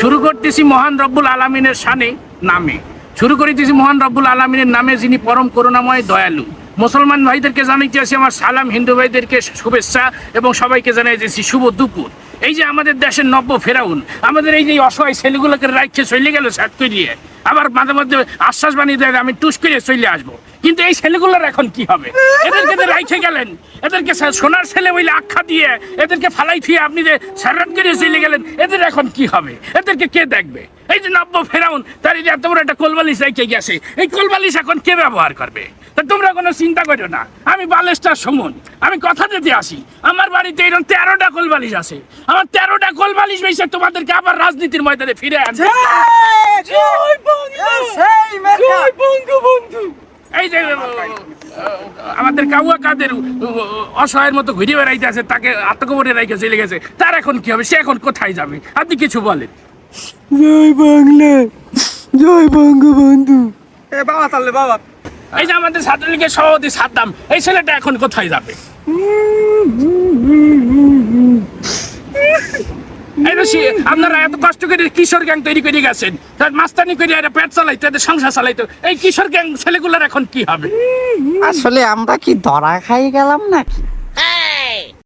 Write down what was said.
শুরু করতেছি মহান রব্বুল আলামিনের শানে নামে। শুরু করিতেছি মহান রব্বুল আলামিনের নামে, যিনি পরম করুণাময় দয়ালু। মুসলমান ভাইদেরকে জানাইতে আছি আমার সালাম, হিন্দু ভাইদেরকে শুভেচ্ছা এবং সবাইকে জানাইতেছি শুভ দুপুর। এই যে আমাদের দেশের নব্য ফেরাউন আমাদের এই যে অসহায় ছেলেগুলোকে রাইখে চলে গেল সাত করিয়ে, আবার মাঝে মধ্যে আশ্বাস বানিয়ে দেয় আমি টুস করে চলে আসবো। কিন্তু এই ছেলেগুলোর এখন কি হবে? এদেরকে যে রাইখে গেলেন, এদেরকে সোনার ছেলে বলে আখ্যা দিয়ে এদেরকে ফালাই ফিয়ে আপনি যে সারাট করে চলে গেলেন, এদের এখন কি হবে? এদেরকে কে দেখবে? এই যে নব্য ফেরাউন তার এই যে এত বড় একটা কোলবালিশ রেখে গেছে, এই কোলবালিশ এখন কে ব্যবহার করবে? তা তোমরা কোনো চিন্তা করো না, আমি বালেস্টার সুমন, আমি কথা দিতে আসি। আমার বাড়িতে এরকম 13টা কোলবালিশ আছে। আমার 13টা কোলবালিশ বেশি তোমাদেরকে আবার রাজনীতির ময়দানে ফিরে আনছে। এই যে আমাদের কাউয়া কাদের অসহায়ের মতো ঘুরে বেড়াইতে আছে, তাকে আত্মকবরে রেখে চলে গেছে, তার এখন কি হবে? সে এখন কোথায় যাবে? আপনি কিছু বলেন। জয় বাংলা, জয় বঙ্গবন্ধু। এ বাবা তাহলে বাবা, এই যে আমাদের ছাত্রলীগের সভাপতি সাদ্দাম, এই ছেলেটা এখন কোথায় যাবে? আপনারা এত কষ্ট করে কিশোর গ্যাং তৈরি করে গেছেন, তার মাস্তানি করে এরা পেট চালাইতো, এদের সংসার চালাইতো, এই কিশোর গ্যাং ছেলেগুলোর এখন কি হবে? আসলে আমরা কি ধরা খাই গেলাম নাকি?